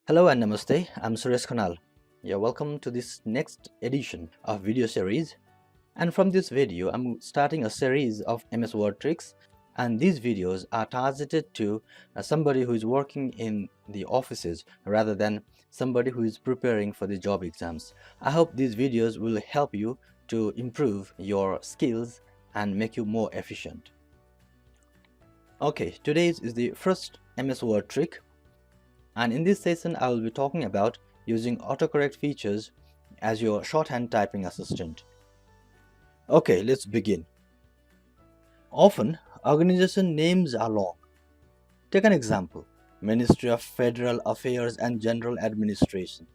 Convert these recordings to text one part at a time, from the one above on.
Hello and namaste, I'm Suresh Khanal. You're welcome to this next edition of video series. And from this video, I'm starting a series of MS Word tricks, and these videos are targeted to somebody who is working in the offices rather than somebody who is preparing for the job exams. I hope these videos will help you to improve your skills and make you more efficient. Okay, today's is the first MS Word trick. And in this session, I will be talking about using autocorrect features as your shorthand typing assistant. Okay, let's begin. Often, organization names are long. Take an example, Ministry of Federal Affairs and General Administration.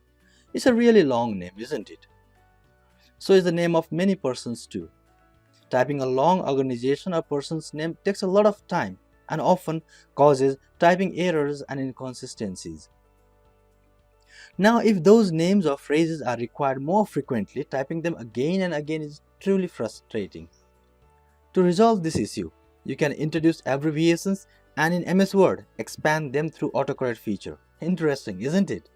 It's a really long name, isn't it? So is the name of many persons too. Typing a long organization or person's name takes a lot of time and often causes typing errors and inconsistencies. Now, if those names or phrases are required more frequently, typing them again and again is truly frustrating. To resolve this issue, you can introduce abbreviations and in MS Word, expand them through autocorrect feature. Interesting, isn't it?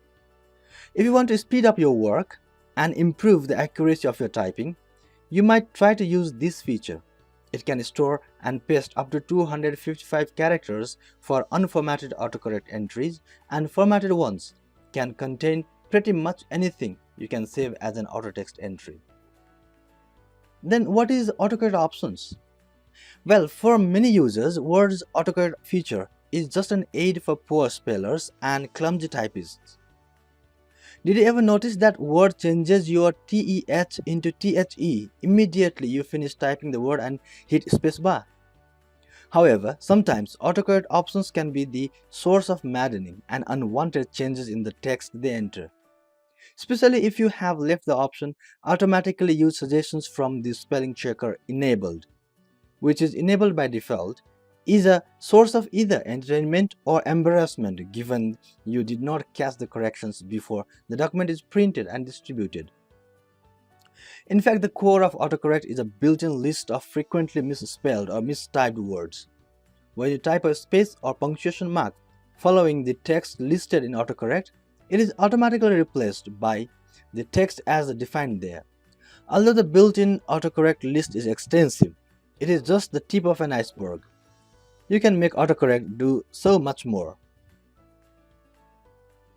If you want to speed up your work and improve the accuracy of your typing, you might try to use this feature. It can store and paste up to 255 characters for unformatted autocorrect entries, and formatted ones can contain pretty much anything you can save as an auto text entry. Then what is AutoCAD Options? Well, for many users, Word's AutoCAD feature is just an aid for poor spellers and clumsy typists. Did you ever notice that Word changes your TEH into THE immediately you finish typing the word and hit spacebar? However, sometimes AutoCAD options can be the source of maddening and unwanted changes in the text they enter. Especially if you have left the option automatically use suggestions from the spelling checker enabled, which is enabled by default, is a source of either entertainment or embarrassment given you did not catch the corrections before the document is printed and distributed. In fact, the core of autocorrect is a built-in list of frequently misspelled or mistyped words. When you type a space or punctuation mark following the text listed in autocorrect, it is automatically replaced by the text as defined there. Although the built-in autocorrect list is extensive, it is just the tip of an iceberg. You can make autocorrect do so much more.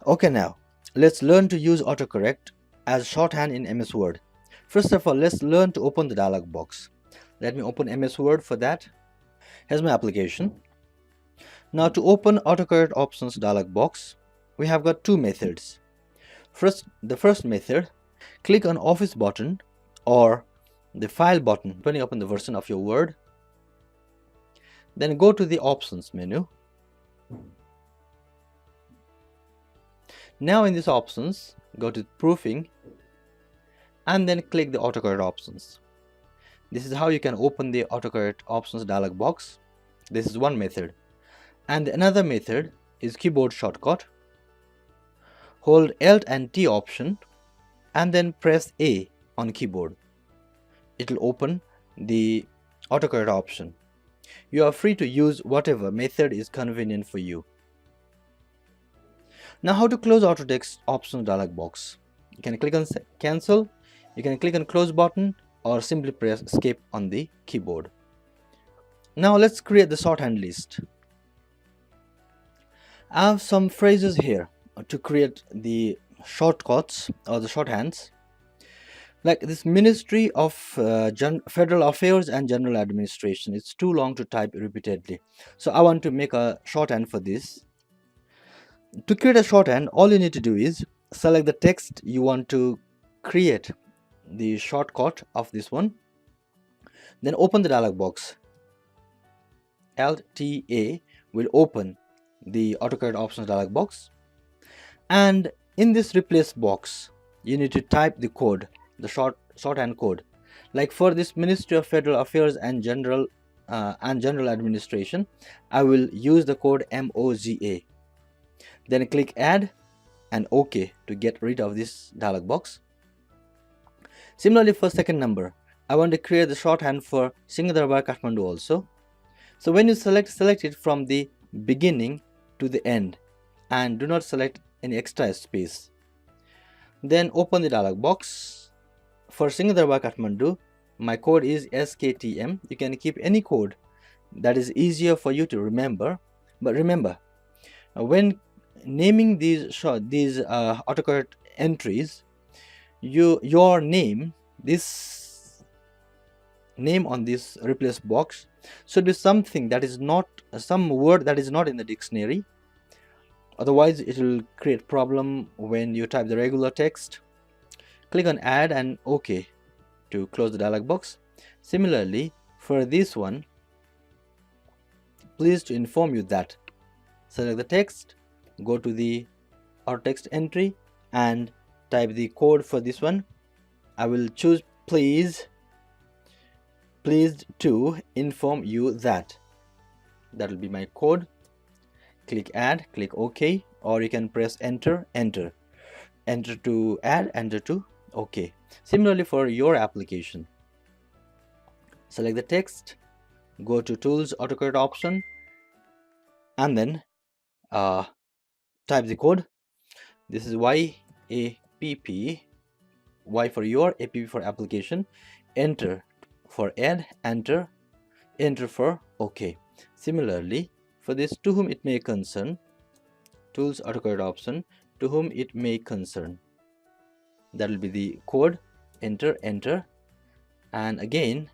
Okay, now let's learn to use autocorrect as shorthand in MS Word. First of all, let's learn to open the dialog box. Let me open MS Word for that. Here's my application. Now to open AutoCAD Options dialog box, we have got two methods. The first method, click on Office button or the File button when you open the version of your Word. Then go to the Options menu. Now in this Options, go to Proofing and then click the AutoCAD Options. This is how you can open the AutoCAD Options dialog box. This is one method. And another method is keyboard shortcut. Hold Alt and T option and then press A on keyboard. It will open the AutoCAD option. You are free to use whatever method is convenient for you. Now how to close AutoText Options dialog box. You can click on Cancel, you can click on Close button or simply press Escape on the keyboard. Now let's create the shorthand list. I have some phrases here to create the shortcuts or the shorthands. Like this Ministry of Federal Affairs and General Administration. It's too long to type repeatedly. So I want to make a shorthand for this. To create a shorthand, all you need to do is select the text you want to create the shortcut of this one. Then open the dialog box. Alt-A will open the AutoCAD Options dialog box. And in this replace box, you need to type the code, the shorthand code. Like for this Ministry of Federal Affairs and General Administration, I will use the code MOGA. Then click Add and OK to get rid of this dialog box. Similarly, for second number, I want to create the shorthand for Singhadarbar Kathmandu also. So when you select it from the beginning to the end, and do not select any extra space. Then open the dialog box. For Singapore Kathmandu, my code is SKTM. You can keep any code that is easier for you to remember. But remember, when naming these AutoCAD entries, your name, this name on this replace box should be something that is not some word that is not in the dictionary. Otherwise, it will create problem when you type the regular text. Click on add and OK to close the dialog box. Similarly, for this one, pleased to inform you that select the text, go to the auto text entry and type the code for this one. I will choose pleased to inform you that. That will be my code. Click add, click OK, or you can press enter to add, enter to OK. Similarly for your application, select the text, go to tools, AutoCAD option, and then type the code. This is YAPP, Y for your, APP for application, enter for add, enter for OK. Similarly for this, to whom it may concern, tools, AutoCAD option, to whom it may concern, that will be the code, enter, and again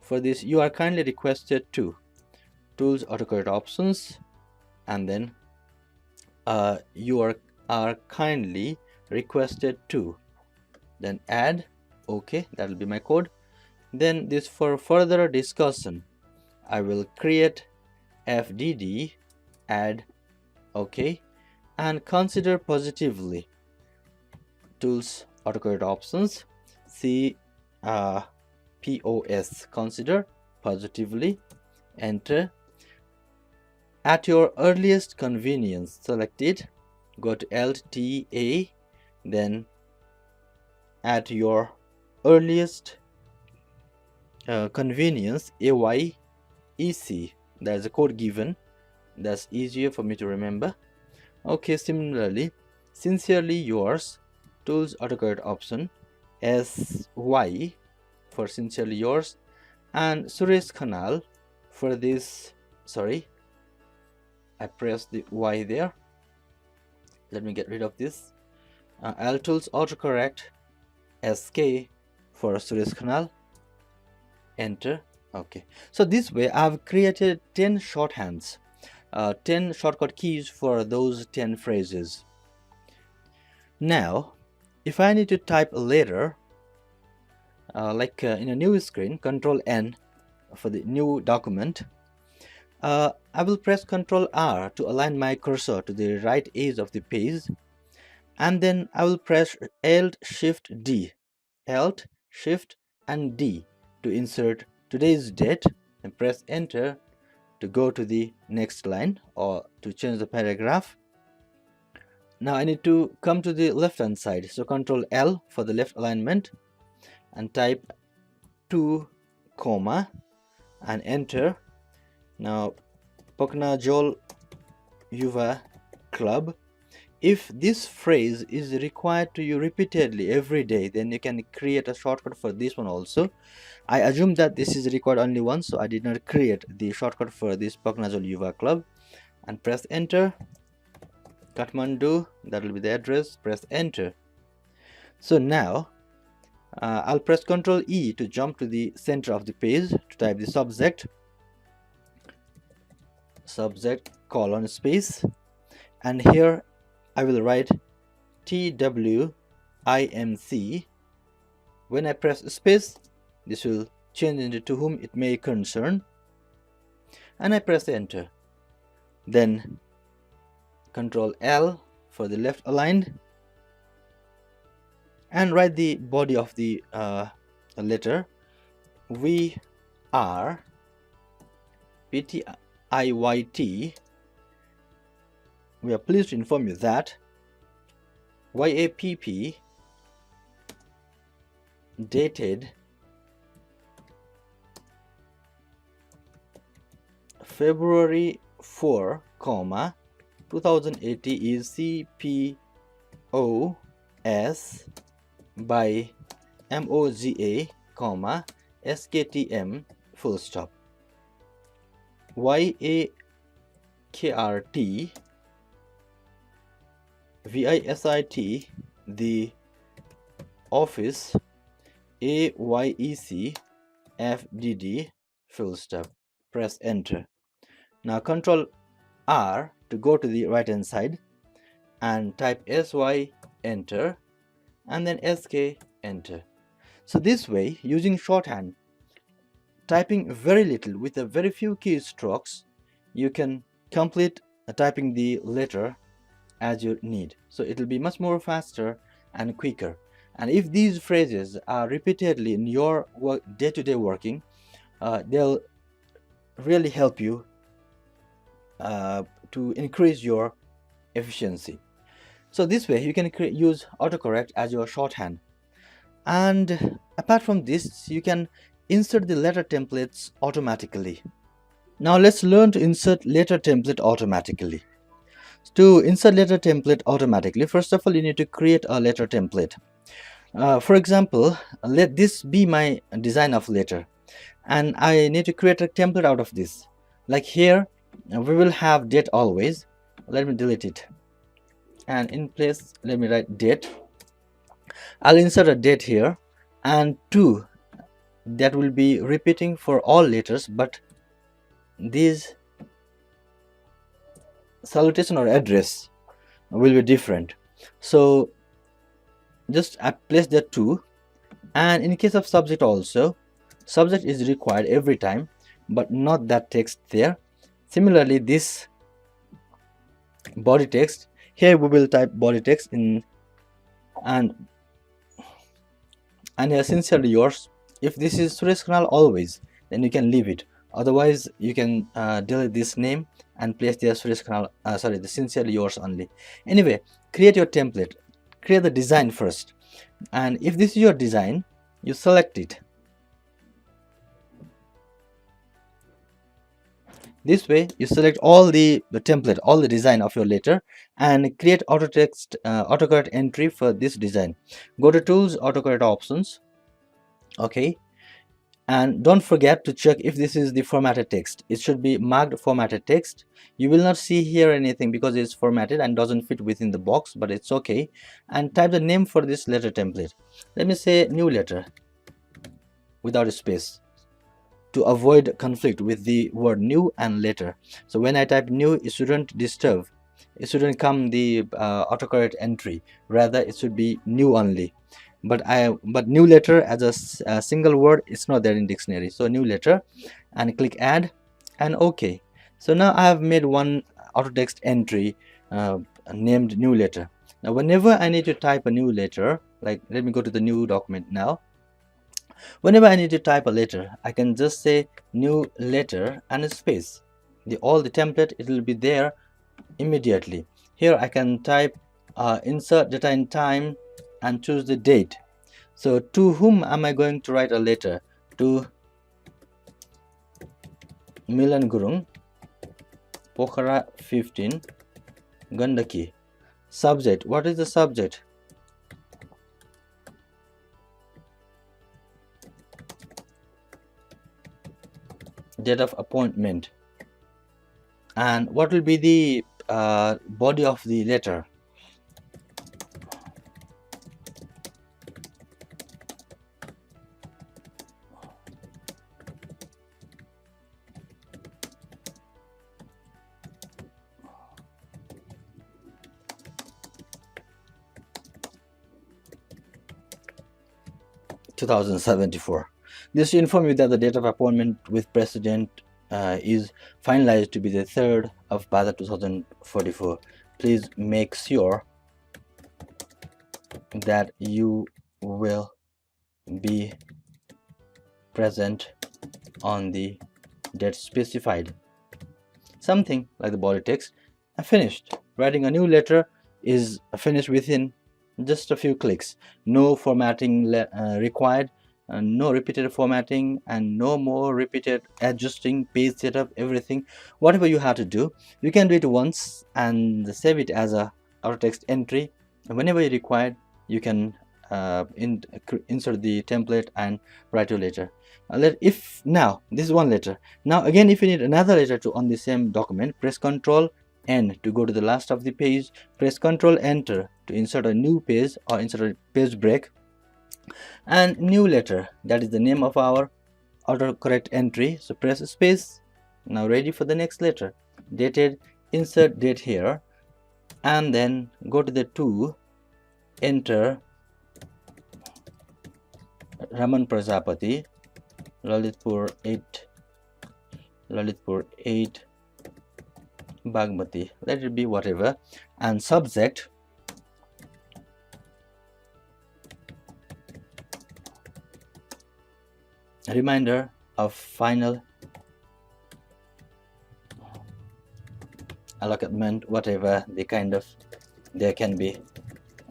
for this you are kindly requested to, tools, AutoCAD options, and then you are kindly requested to, then add, OK, that will be my code. Then this, for further discussion, I will create FDD, add, OK, and consider positively, tools, AutoCAD options, POS, consider positively, enter. At your earliest convenience, select it, go to LTA, then at your earliest convenience, AYEC, there's a code given, that's easier for me to remember. Okay, similarly, sincerely yours, tools, AutoCAD option, SY for sincerely yours, and Suresh Khanal for this, sorry, I pressed the Y there, let me get rid of this, L tools, AutoCorrect, SK for Suresh Khanal, enter. Okay, so this way I have created 10 shorthands, 10 shortcut keys for those 10 phrases. Now if I need to type a letter, like in a new screen, Control N for the new document, I will press Control R to align my cursor to the right edge of the page, and then I will press Alt Shift D, Alt Shift and D to insert today's date, and press enter to go to the next line or to change the paragraph. Now I need to come to the left hand side, so Control L for the left alignment and type 2, and enter. Now Paknajol Yuva Club. If this phrase is required to you repeatedly every day, then you can create a shortcut for this one also. I assume that this is required only once, so I did not create the shortcut for this Paknajol Yuva Club, and press enter. Kathmandu, that will be the address, press enter. So now I'll press Ctrl E to jump to the center of the page to type the subject colon space, and here I will write TWIMC. When I press space, this will change into to whom it may concern, and I press enter. Then Ctrl L for the left aligned, and write the body of the letter. We are PTIYT. We are pleased to inform you that YAPP dated February 4, 2080 is O S by MOGA, comma SKTM full stop. YAKRT VISIT the office AYEC FDD full stop. Press enter. Now Control R to go to the right hand side and type SY, enter, and then SK, enter. So this way, using shorthand, typing very little with a very few keystrokes, you can complete typing the letter as you need. So it will be much more faster and quicker. And if these phrases are repeatedly in your day-to-day working, they'll really help you to increase your efficiency. So this way you can use AutoCorrect as your shorthand. And apart from this, you can insert the letter templates automatically. Now let's learn to insert letter template automatically. To insert letter template automatically, first of all, you need to create a letter template. For example, let this be my design of letter, and I need to create a template out of this. Like here, we will have date always. Let me delete it, and in place, let me write date. I'll insert a date here, and 2 that will be repeating for all letters, but these salutation or address will be different. So just place the 2, and in case of subject also, subject is required every time, but not that text there. Similarly, this body text, here we will type body text in, and here sincerely yours. If this is Suresh Khanal always, then you can leave it. Otherwise, you can delete this name and place there Suresh Khanal, the sincerely yours only. Anyway, create your template, create the design first, and if this is your design, you select it. This way you select all the template, all the design of your letter, and create AutoCorrect entry for this design. Go to tools, AutoCorrect options. Okay, and don't forget to check if this is the formatted text. It should be marked formatted text. You will not see here anything because it's formatted and doesn't fit within the box, but it's okay. And type the name for this letter template. Let me say new letter without a space, to avoid conflict with the word new and letter. So when I type new, it shouldn't disturb, it shouldn't come the AutoCorrect entry, rather it should be new only. But new letter as a single word, it's not there in dictionary. So new letter, and click add, and okay. So now I have made one auto text entry named new letter. Now whenever I need to type a new letter, like let me go to the new document now. Whenever I need to type a letter, I can just say new letter and a space. All the template, it will be there immediately. Here I can type insert data in time and choose the date. So to whom am I going to write a letter? To Milan Gurung, Pokhara 15, Gandaki. Subject, what is the subject? Date of appointment. And what will be the body of the letter? $2074. This to inform you that the date of appointment with President is finalized to be the 3rd of Bada 2044. Please make sure that you will be present on the date specified. Something like the body text. And finished. Writing a new letter is finished within just a few clicks. No formatting required, no repeated formatting, and no more repeated adjusting, page setup, everything. Whatever you have to do, you can do it once and save it as a auto text entry, Whenever you require, you can insert the template and write your letter. If now this is one letter, now again if you need another letter to on the same document, press Ctrl N to go to the last of the page, press Ctrl Enter to insert a new page or insert a page break, and new letter, that is the name of our autocorrect entry. So press space. Now ready for the next letter, dated, insert date here, and then go to the 2, enter Raman Prajapati, Lalitpur 8 Bagmati, let it be whatever, and subject reminder of final allotment, whatever the kind of, there can be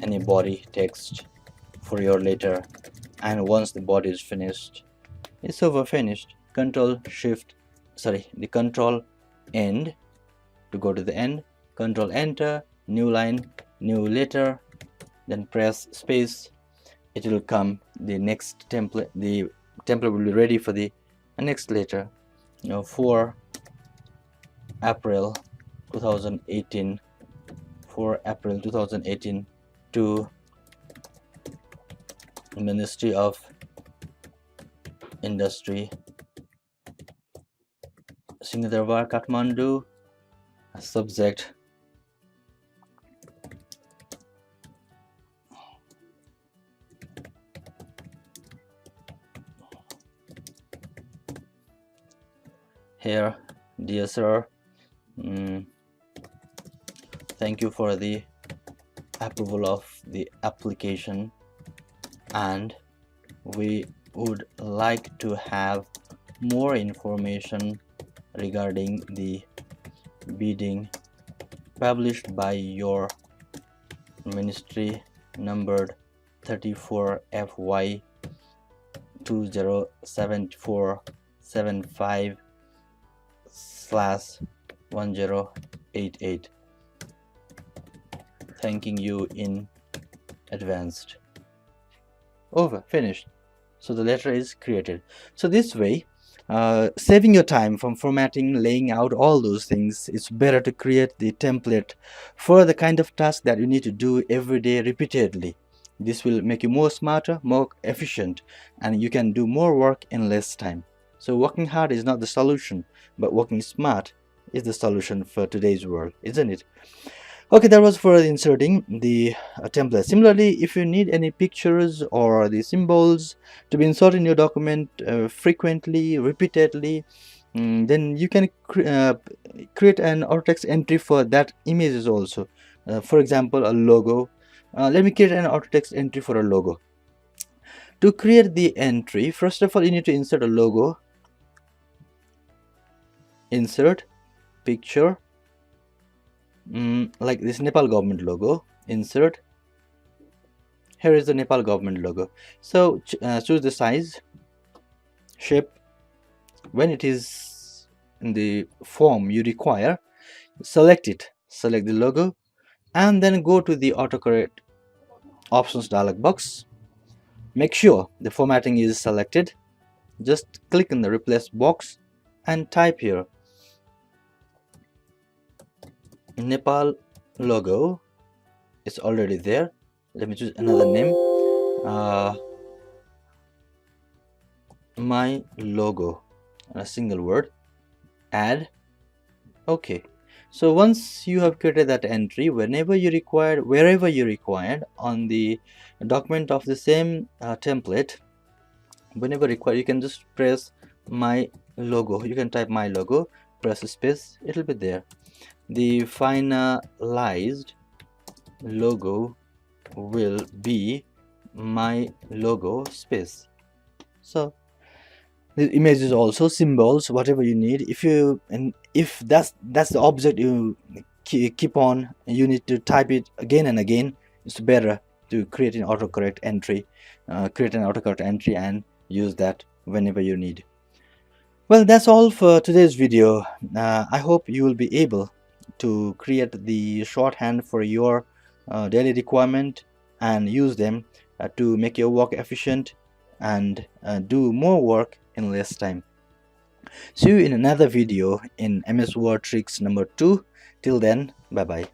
any body text for your letter, and once the body is finished, it's over, finished. Control End to go to the end, Control Enter, new line, new letter, then press space. It will come the next template, the template will be ready for the next letter. 4 April 2018, 4 April 2018 to Ministry of Industry, Singapore, Kathmandu. Subject here, dear sir, thank you for the approval of the application, and we would like to have more information regarding the bidding published by your ministry numbered 34 FY 207475/1088, thanking you in advance. Over, finished. So the letter is created. So this way, saving your time from formatting, laying out all those things, it's better to create the template for the kind of task that you need to do every day repeatedly. This will make you more smarter, more efficient, and you can do more work in less time. So working hard is not the solution, but working smart is the solution for today's world, isn't it? Okay, that was for inserting the template. Similarly, if you need any pictures or the symbols to be inserted in your document frequently, repeatedly, then you can create an AutoText entry for that images also. For example, a logo. Let me create an AutoText entry for a logo. To create the entry, first of all, you need to insert a logo. Insert picture, like this Nepal government logo. Insert. Here is the Nepal government logo. So choose the size, shape. When it is in the form you require, select it, select the logo, and then go to the AutoCorrect Options dialog box. Make sure the formatting is selected. Just click in the replace box and type here Nepal logo. It's already there. Let me choose another name. My logo, a single word. Add. Okay. So once you have created that entry, wherever you required on the document of the same template, whenever required, you can just press my logo. You can type my logo, press space, it will be there. The finalized logo will be my logo space. So the images also, symbols, whatever you need. If that's the object you keep on, you need to type it again and again. It's better to create an AutoCorrect entry, and use that whenever you need. Well, that's all for today's video. I hope you will be able to create the shorthand for your daily requirement and use them to make your work efficient and do more work in less time. See you in another video in MS Word tricks number 2. Till then, bye bye.